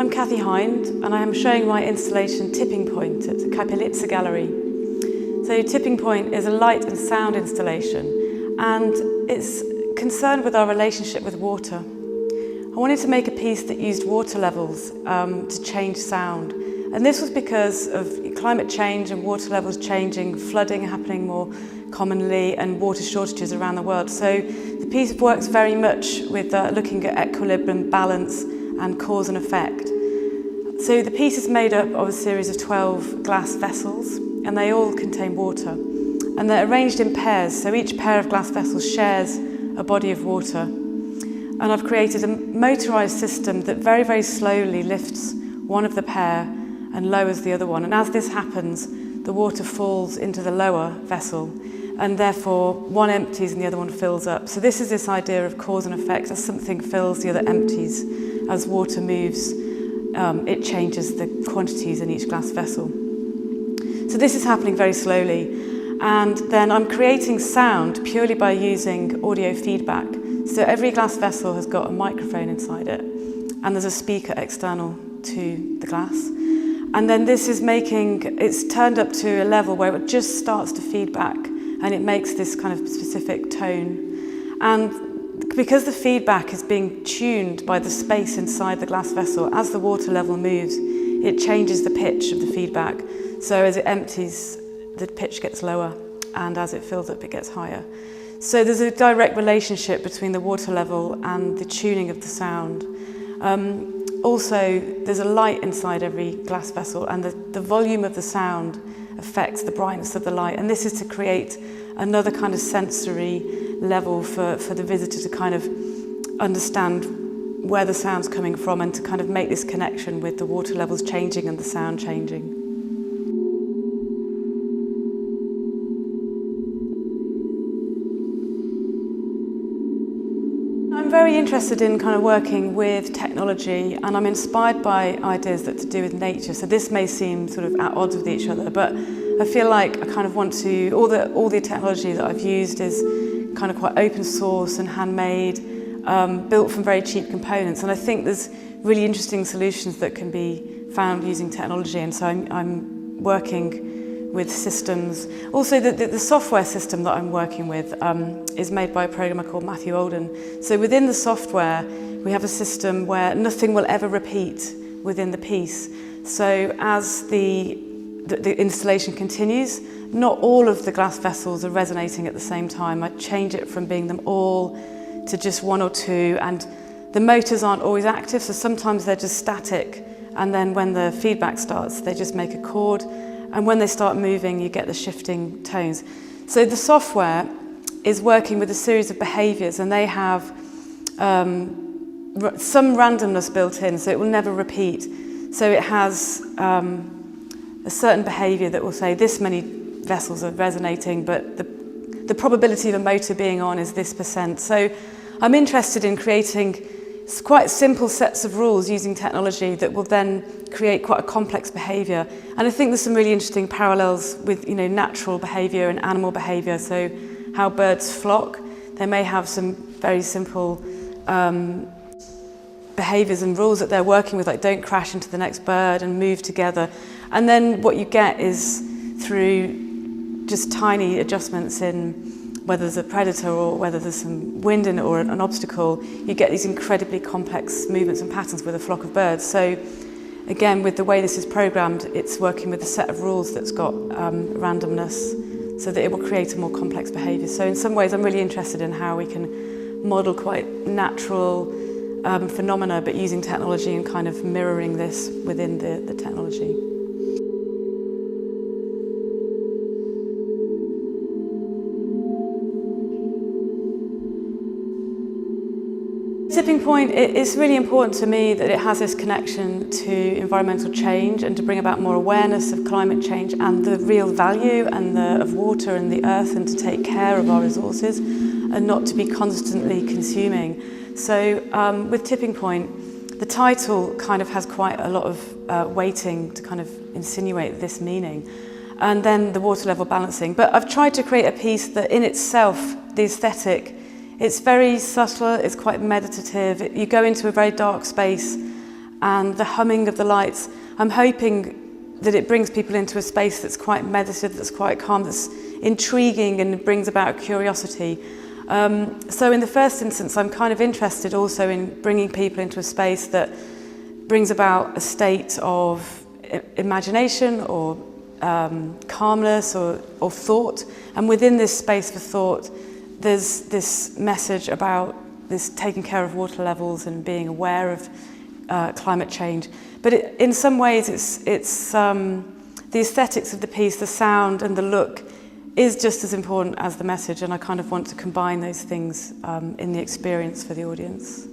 I'm Hinde, and I am showing my installation Tipping Point at the Kapelica Galerija. So Tipping Point is a light and sound installation, and it's concerned with our relationship with water. I wanted to make a piece that used water levels to change sound. And this was because of climate change and water levels changing, flooding happening more commonly, and water shortages around the world. So the piece works very much with looking at equilibrium, balance, and cause and effect. So the piece is made up of a series of 12 glass vessels, and they all contain water. And they're arranged in pairs, so each pair of glass vessels shares a body of water. And I've created a motorised system that very, very slowly lifts one of the pair and lowers the other one. And as this happens, the water falls into the lower vessel, and therefore one empties and the other one fills up. So this is this idea of cause and effect. As something fills, the other empties. As water moves, it changes the quantities in each glass vessel. So this is happening very slowly. And then I'm creating sound purely by using audio feedback. So every glass vessel has got a microphone inside it, and there's a speaker external to the glass. And then this is it's turned up to a level where it just starts to feed back, and it makes this kind of specific tone. And because the feedback is being tuned by the space inside the glass vessel, as the water level moves, it changes the pitch of the feedback. So as it empties, the pitch gets lower, and as it fills up, it gets higher. So there's a direct relationship between the water level and the tuning of the sound. Also, there's a light inside every glass vessel, and the volume of the sound affects the brightness of the light. And this is to create another kind of sensory level for the visitor to kind of understand where the sound's coming from, and to kind of make this connection with the water levels changing and the sound changing. I'm very interested in kind of working with technology, and I'm inspired by ideas that to do with nature. So this may seem sort of at odds with each other, but I feel like I kind of want to, all the technology that I've used is kind of quite open source and handmade, built from very cheap components. And I think there's really interesting solutions that can be found using technology. And so I'm working with systems. Also, the software system that I'm working with is made by a programmer called Matthew Olden. So within the software, we have a system where nothing will ever repeat within the piece. So as the installation continues, not all of the glass vessels are resonating at the same time. I change it from being them all to just one or two, and the motors aren't always active, so sometimes they're just static, and then when the feedback starts, they just make a chord. And when they start moving, you get the shifting tones. So the software is working with a series of behaviours, and they have some randomness built in, so it will never repeat. So it has a certain behaviour that will say this many vessels are resonating, but the probability of a motor being on is this %. So I'm interested in creating quite simple sets of rules using technology that will then create quite a complex behaviour. And I think there's some really interesting parallels with natural behaviour and animal behaviour. So how birds flock, they may have some very simple behaviours and rules that they're working with, like don't crash into the next bird and move together. And then what you get is, through just tiny adjustments in whether there's a predator or whether there's some wind in it or an obstacle, you get these incredibly complex movements and patterns with a flock of birds. So again, with the way this is programmed, it's working with a set of rules that's got randomness, so that it will create a more complex behaviour. So in some ways, I'm really interested in how we can model quite natural phenomena, but using technology and kind of mirroring this within the technology. Tipping Point, it's really important to me that it has this connection to environmental change and to bring about more awareness of climate change and the real value of water and the earth, and to take care of our resources and not to be constantly consuming. So with Tipping Point, the title kind of has quite a lot of weighting to kind of insinuate this meaning, and then the water level balancing. But I've tried to create a piece that in itself, the aesthetic, it's very subtle, it's quite meditative. You go into a very dark space and the humming of the lights. I'm hoping that it brings people into a space that's quite meditative, that's quite calm, that's intriguing and brings about curiosity. So in the first instance, I'm kind of interested also in bringing people into a space that brings about a state of imagination or calmness or thought. And within this space for thought, there's this message about this taking care of water levels and being aware of climate change. But in some ways, it's the aesthetics of the piece, the sound and the look is just as important as the message, and I kind of want to combine those things in the experience for the audience.